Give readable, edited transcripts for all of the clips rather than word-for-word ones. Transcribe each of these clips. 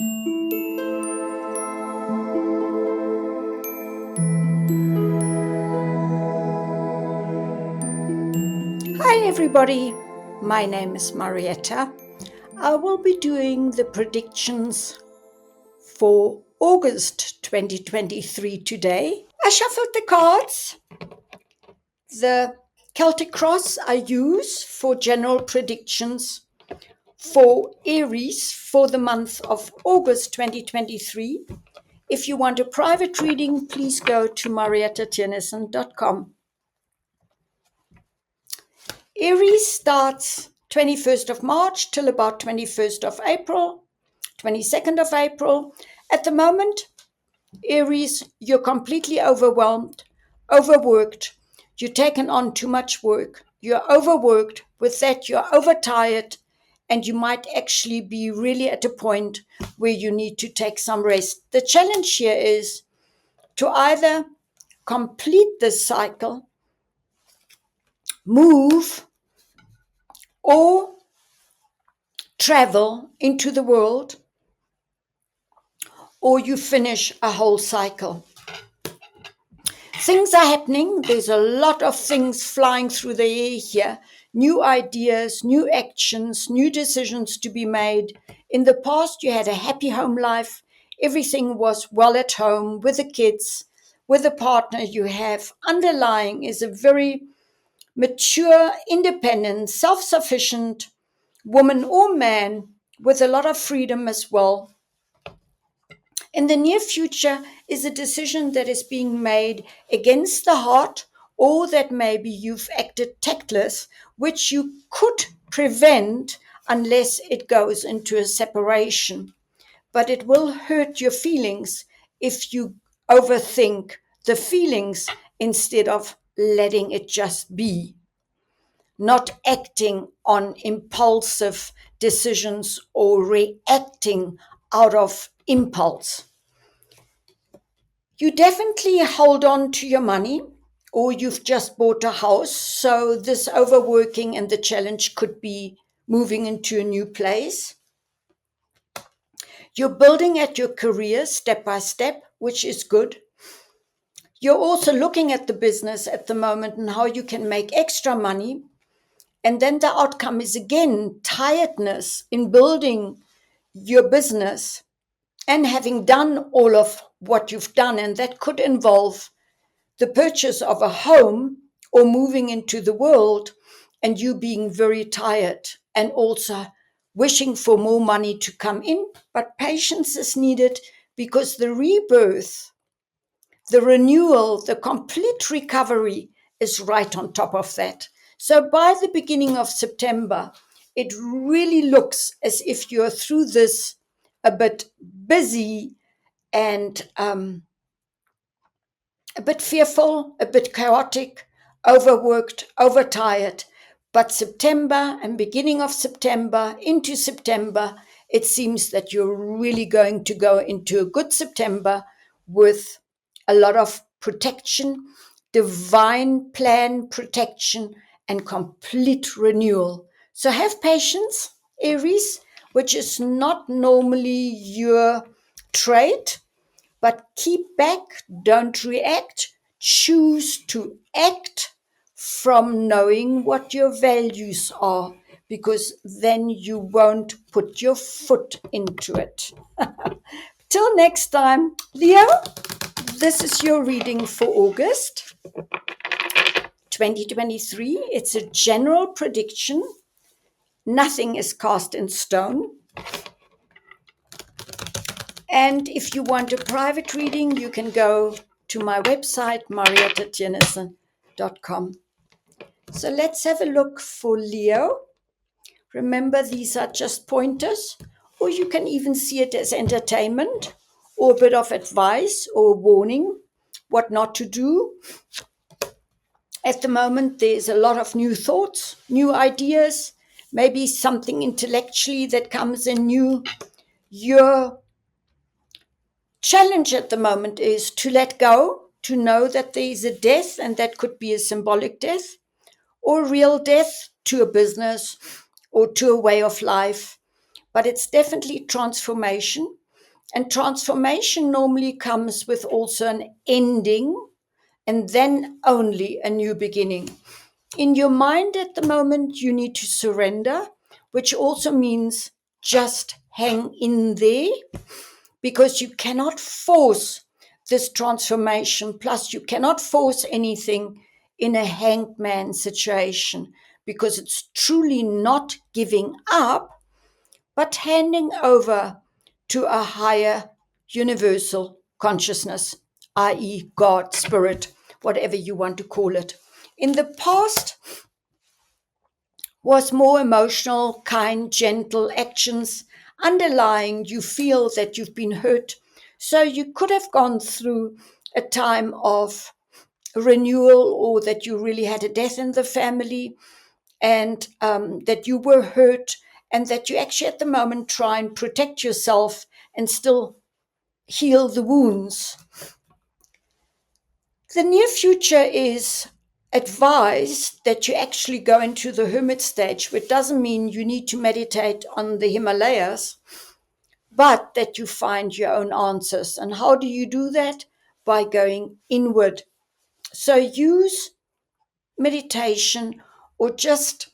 Hi everybody, my name is Marietta. I will be doing the predictions for August 2023 today. I shuffled the cards. The Celtic cross I use for general predictions for Aries for the month of August 2023. If you want a private reading, please go to mariettatiernison.com. Aries starts 21st of March till about 21st of April, 22nd of April. At the moment, Aries, you're completely overwhelmed, overworked. You've taken on too much work. You're overworked. With that, you're overtired, and you might actually be really at a point where you need to take some rest. The challenge here is to either complete this cycle, move, or travel into the world, or you finish a whole cycle. Things are happening. There's a lot of things flying through the air here. New ideas, new actions, new decisions to be made. In the past, you had a happy home life. Everything was well at home with the kids, with the partner you have. Underlying is a very mature, independent, self-sufficient woman or man with a lot of freedom as well. In the near future is a decision that is being made against the heart, or that maybe you've acted tactless, which you could prevent unless it goes into a separation. But it will hurt your feelings if you overthink the feelings instead of letting it just be, not acting on impulsive decisions or reacting out of impulse. You definitely hold on to your money, or you've just bought a house. So this overworking and the challenge could be moving into a new place. You're building at your career step by step, which is good. You're also looking at the business at the moment and how you can make extra money. And then the outcome is again tiredness in building your business and having done all of what you've done. And that could involve the purchase of a home or moving into the world, and you being very tired and also wishing for more money to come in. But patience is needed, because the rebirth, the renewal, the complete recovery is right on top of that. So by the beginning of September, it really looks as if you're through this a bit busy and a bit fearful, a bit chaotic, overworked, overtired. But September and beginning of September into September, it seems that you're really going to go into a good September with a lot of protection, divine plan protection, and complete renewal. So have patience, Aries, which is not normally your trait. But keep back, don't react, choose to act from knowing what your values are, because then you won't put your foot into it. Till next time, Leo, this is your reading for August 2023. It's a general prediction. Nothing is cast in stone. And if you want a private reading, you can go to my website, mariettatiernison.com. So let's have a look for Leo. Remember, these are just pointers, or you can even see it as entertainment, or a bit of advice or warning, what not to do. At the moment, there's a lot of new thoughts, new ideas, maybe something intellectually that comes in new. Your challenge at the moment is to let go, to know that there is a death, and that could be a symbolic death or real death to a business or to a way of life. But it's definitely transformation. And transformation normally comes with also an ending and then only a new beginning. In your mind at the moment, you need to surrender, which also means just hang in there, because you cannot force this transformation. Plus, you cannot force anything in a hanged man situation, because it's truly not giving up, but handing over to a higher universal consciousness, i.e., God, spirit, whatever you want to call it. In the past, was more emotional, kind, gentle actions underlying. You feel that you've been hurt. So you could have gone through a time of renewal, or that you really had a death in the family, and that you were hurt, and that you actually at the moment try and protect yourself and still heal the wounds. The near future is advised that you actually go into the hermit stage, which doesn't mean you need to meditate on the Himalayas, but that you find your own answers. And how do you do that? By going inward. So use meditation or just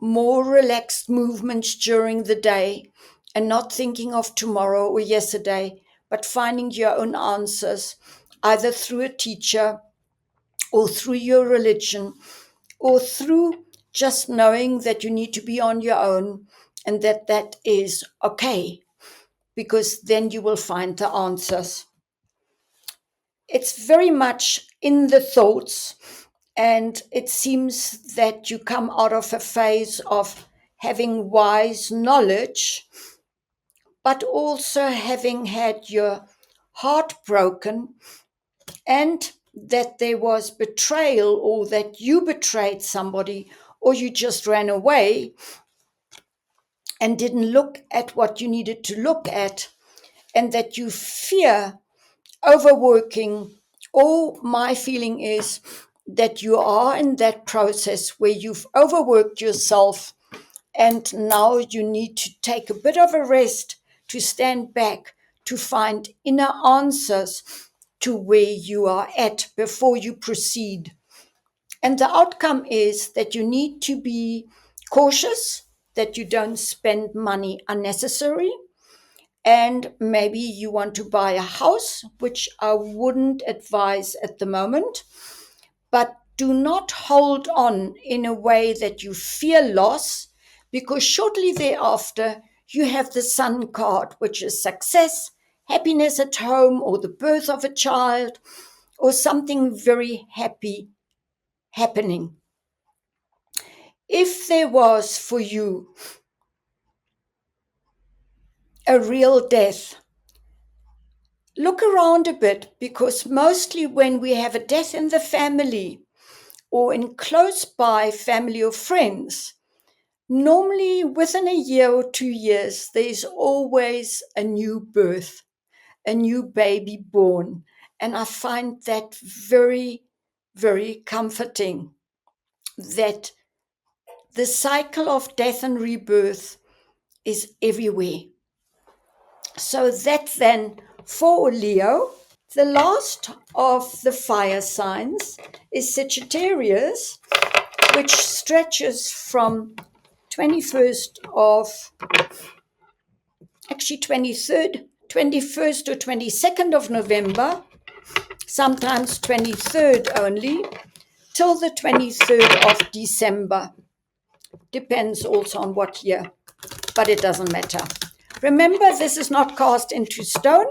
more relaxed movements during the day, and not thinking of tomorrow or yesterday, but finding your own answers, either through a teacher or through your religion, or through just knowing that you need to be on your own, and that that is okay, because then you will find the answers. It's very much in the thoughts, and it seems that you come out of a phase of having wise knowledge, but also having had your heart broken, and that there was betrayal, or that you betrayed somebody, or you just ran away and didn't look at what you needed to look at, and that you fear overworking. Or my feeling is that you are in that process where you've overworked yourself, and now you need to take a bit of a rest, to stand back, to find inner answers to where you are at before you proceed. And the outcome is that you need to be cautious that you don't spend money unnecessary. And maybe you want to buy a house, which I wouldn't advise at the moment. But do not hold on in a way that you fear loss, because shortly thereafter you have the Sun card, which is success, happiness at home, or the birth of a child, or something very happy happening. If there was for you a real death, look around a bit, because mostly when we have a death in the family or in close by family or friends, normally within a year or 2 years, there's always a new birth, a new baby born. And I find that very, very comforting, that the cycle of death and rebirth is everywhere. So that then for Leo, the last of the fire signs is Sagittarius, which stretches from 21st of, actually 23rd, 21st or 22nd of November, sometimes 23rd only, till the 23rd of December. Depends also on what year, but it doesn't matter. Remember, this is not cast into stone.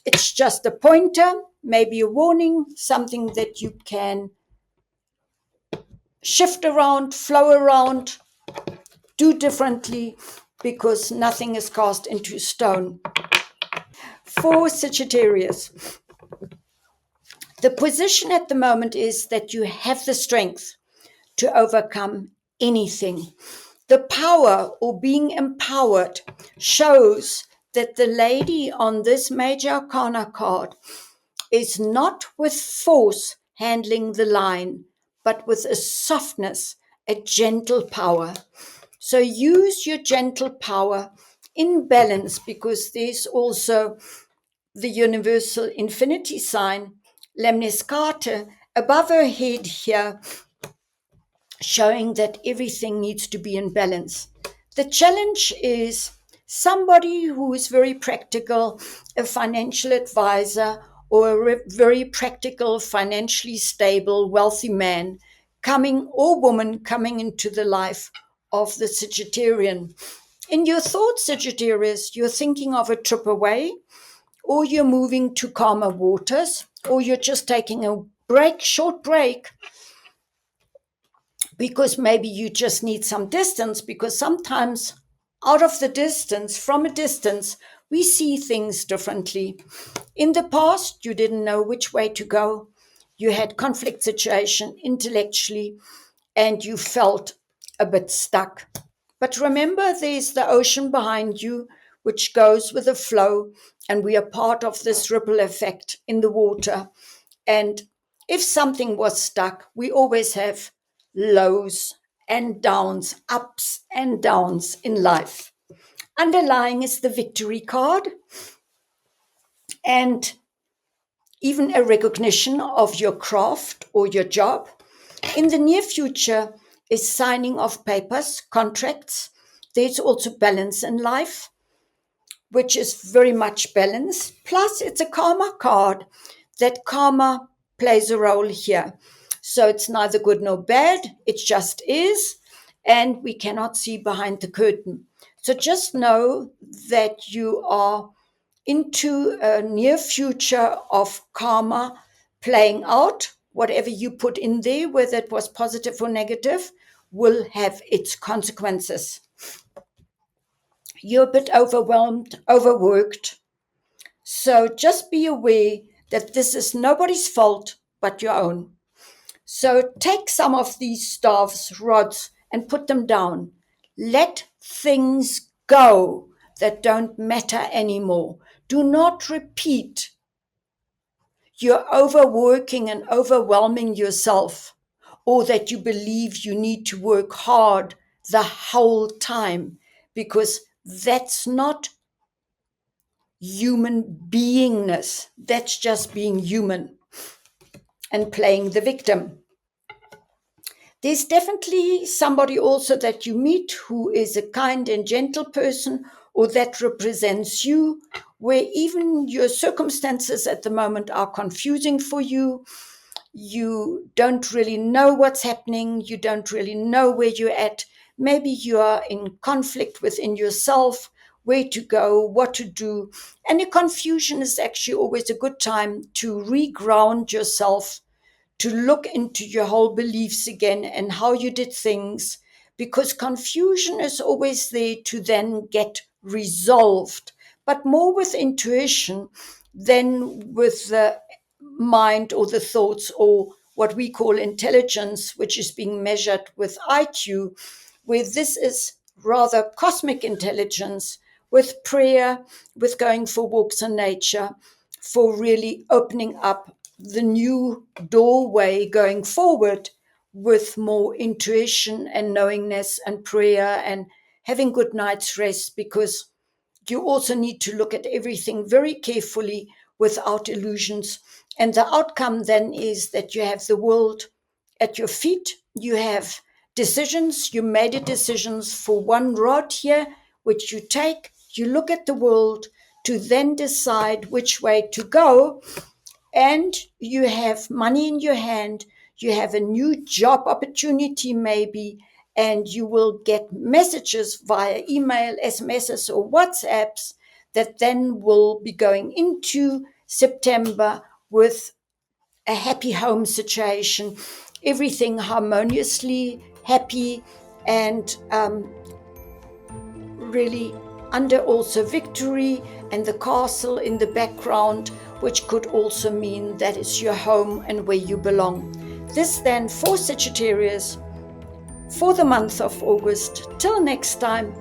It's just a pointer, maybe a warning, something that you can shift around, flow around, do differently, because nothing is cast into stone. For Sagittarius, the position at the moment is that you have the strength to overcome anything. The power, or being empowered, shows that the lady on this major arcana card is not with force handling the line, but with a softness, a gentle power. So use your gentle power in balance, because there's also the universal infinity sign, Lemniscata, above her head here, showing that everything needs to be in balance. The challenge is somebody who is very practical, a financial advisor, or a very practical, financially stable, wealthy man coming or woman coming into the life of the Sagittarian. In your thoughts, Sagittarius, you're thinking of a trip away, or you're moving to calmer waters, or you're just taking a break, short break, because maybe you just need some distance, because sometimes out of the distance, from a distance, we see things differently. In the past, you didn't know which way to go. You had conflict situation intellectually, and you felt a bit stuck. But remember, there's the ocean behind you, which goes with the flow, and we are part of this ripple effect in the water. And if something was stuck, we always have lows and downs, ups and downs in life. Underlying is the victory card and even a recognition of your craft or your job. In the near future is signing of papers, contracts. There's also balance in life, which is very much balance. Plus, it's a karma card. That karma plays a role here. So it's neither good nor bad, it just is, and we cannot see behind the curtain. So just know that you are into a near future of karma playing out. Whatever you put in there, whether it was positive or negative, will have its consequences. You're a bit overwhelmed, overworked. So just be aware that this is nobody's fault but your own. So take some of these staffs, rods, and put them down. Let things go that don't matter anymore. Do not repeat. You're overworking and overwhelming yourself, or that you believe you need to work hard the whole time, because that's not human beingness. That's just being human and playing the victim. There's definitely somebody also that you meet who is a kind and gentle person, or that represents you, where even your circumstances at the moment are confusing for you. You don't really know what's happening. You don't really know where you're at. Maybe you are in conflict within yourself, where to go, what to do. And a confusion is actually always a good time to reground yourself, to look into your whole beliefs again and how you did things, because confusion is always there to then get resolved, but more with intuition than with the mind or the thoughts, or what we call intelligence, which is being measured with IQ, where this is rather cosmic intelligence, with prayer, with going for walks in nature, for really opening up the new doorway going forward with more intuition and knowingness and prayer and having good night's rest, because you also need to look at everything very carefully without illusions. And the outcome then is that you have the world at your feet. You have decisions. You made a decisions for one rod here, which you take. You look at the world to then decide which way to go, and you have money in your hand, you have a new job opportunity maybe, and you will get messages via email, SMSs, or WhatsApps that then will be going into September with a happy home situation, everything harmoniously happy, and really under also victory and the castle in the background, which could also mean that it's your home and where you belong. This then for Sagittarius for the month of August. Till next time.